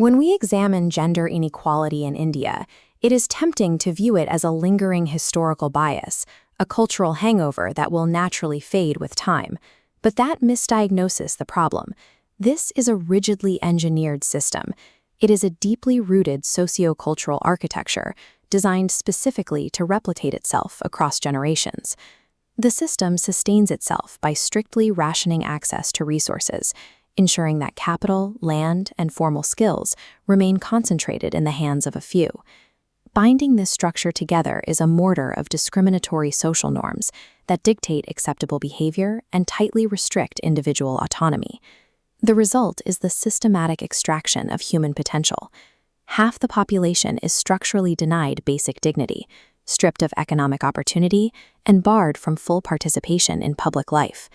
When we examine gender inequality in India, it is tempting to view it as a lingering historical bias, a cultural hangover that will naturally fade with time. But that misdiagnoses the problem. This is a rigidly engineered system. It is a deeply rooted sociocultural architecture designed specifically to replicate itself across generations. The system sustains itself by strictly rationing access to resources, ensuring that capital, land, and formal skills remain concentrated in the hands of a few. Binding this structure together is a mortar of discriminatory social norms that dictate acceptable behavior and tightly restrict individual autonomy. The result is the systematic extraction of human potential. Half the population is structurally denied basic dignity, stripped of economic opportunity, and barred from full participation in public life.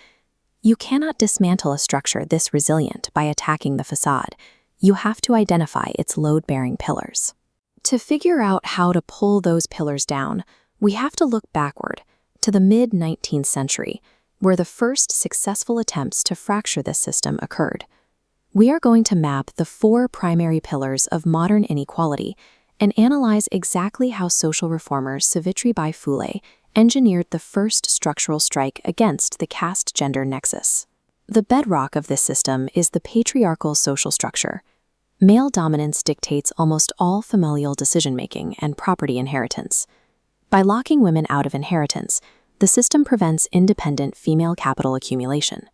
You cannot dismantle a structure this resilient by attacking the facade. You have to identify its load-bearing pillars. To figure out how to pull those pillars down, we have to look backward to the mid-19th century, where the first successful attempts to fracture this system occurred. We are going to map the 4 primary pillars of modern inequality and analyze exactly how social reformer Savitribai Phule engineered the first structural strike against the caste-gender nexus. The bedrock of this system is the patriarchal social structure. Male dominance dictates almost all familial decision-making and property inheritance. By locking women out of inheritance, the system prevents independent female capital accumulation.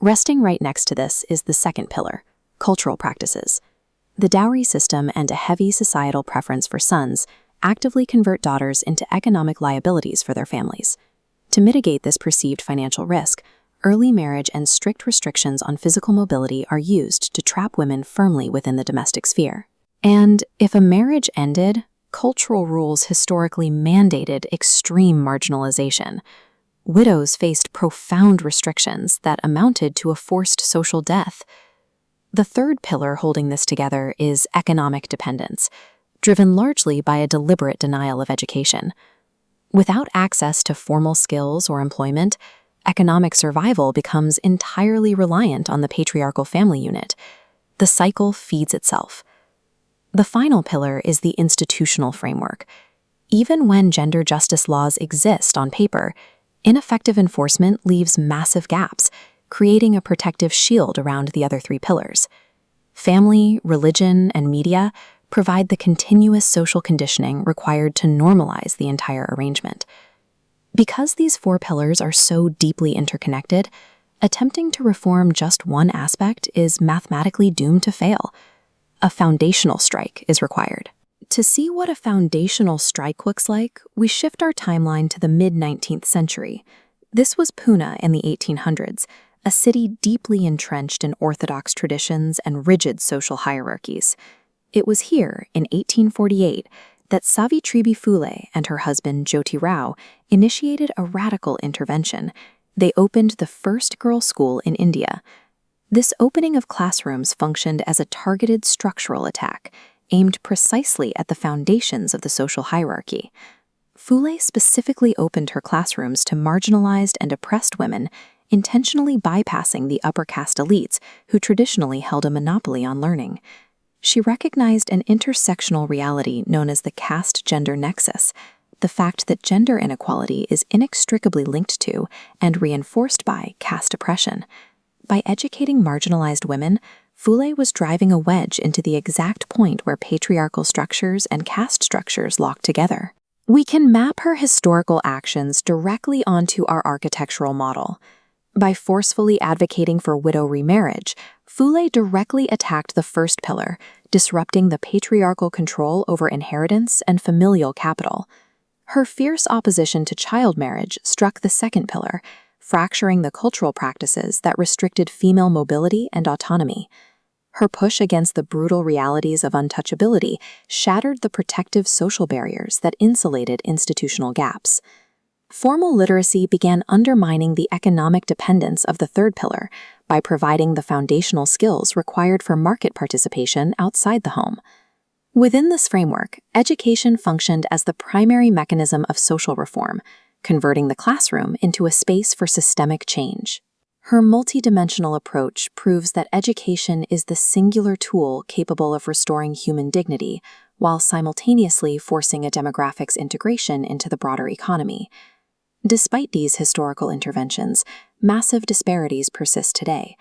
Resting right next to this is the second pillar, cultural practices. The dowry system and a heavy societal preference for sons actively convert daughters into economic liabilities for their families. To mitigate this perceived financial risk, early marriage and strict restrictions on physical mobility are used to trap women firmly within the domestic sphere. And if a marriage ended, cultural rules historically mandated extreme marginalization. Widows faced profound restrictions that amounted to a forced social death. The third pillar holding this together is economic dependence, driven largely by a deliberate denial of education. Without access to formal skills or employment, economic survival becomes entirely reliant on the patriarchal family unit. The cycle feeds itself. The final pillar is the institutional framework. Even when gender justice laws exist on paper, ineffective enforcement leaves massive gaps, creating a protective shield around the other 3 pillars. Family, religion, and media provide the continuous social conditioning required to normalize the entire arrangement. Because these 4 pillars are so deeply interconnected, attempting to reform just one aspect is mathematically doomed to fail. A foundational strike is required. To see what a foundational strike looks like, we shift our timeline to the mid-19th century. This was Pune in the 1800s, a city deeply entrenched in orthodox traditions and rigid social hierarchies. It was here, in 1848, that Savitribai Phule and her husband Jyoti Rao initiated a radical intervention. They opened the first girls' school in India. This opening of classrooms functioned as a targeted structural attack, aimed precisely at the foundations of the social hierarchy. Phule specifically opened her classrooms to marginalized and oppressed women, intentionally bypassing the upper caste elites who traditionally held a monopoly on learning. She recognized an intersectional reality known as the caste-gender nexus, the fact that gender inequality is inextricably linked to and reinforced by caste oppression. By educating marginalized women, Phule was driving a wedge into the exact point where patriarchal structures and caste structures lock together. We can map her historical actions directly onto our architectural model. By forcefully advocating for widow remarriage, Phule directly attacked the first pillar, disrupting the patriarchal control over inheritance and familial capital. Her fierce opposition to child marriage struck the second pillar, fracturing the cultural practices that restricted female mobility and autonomy. Her push against the brutal realities of untouchability shattered the protective social barriers that insulated institutional gaps. Formal literacy began undermining the economic dependence of the third pillar by providing the foundational skills required for market participation outside the home. Within this framework, education functioned as the primary mechanism of social reform, converting the classroom into a space for systemic change. Her multidimensional approach proves that education is the singular tool capable of restoring human dignity, while simultaneously forcing a demographics integration into the broader economy. Despite these historical interventions, massive disparities persist today.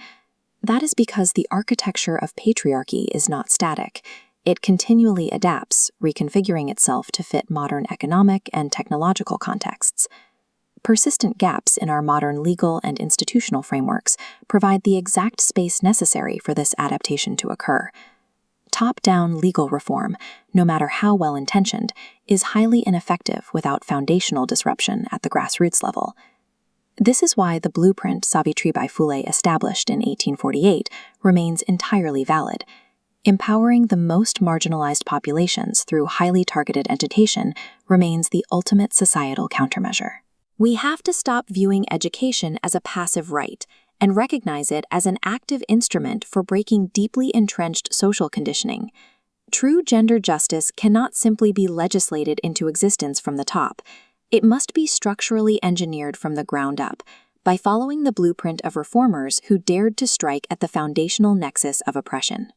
That is because the architecture of patriarchy is not static. It continually adapts, reconfiguring itself to fit modern economic and technological contexts. Persistent gaps in our modern legal and institutional frameworks provide the exact space necessary for this adaptation to occur. Top-down legal reform, no matter how well-intentioned, is highly ineffective without foundational disruption at the grassroots level. This is why the blueprint Savitribai Phule established in 1848 remains entirely valid. Empowering the most marginalized populations through highly targeted education remains the ultimate societal countermeasure. We have to stop viewing education as a passive right and recognize it as an active instrument for breaking deeply entrenched social conditioning. True gender justice cannot simply be legislated into existence from the top. It must be structurally engineered from the ground up, by following the blueprint of reformers who dared to strike at the foundational nexus of oppression.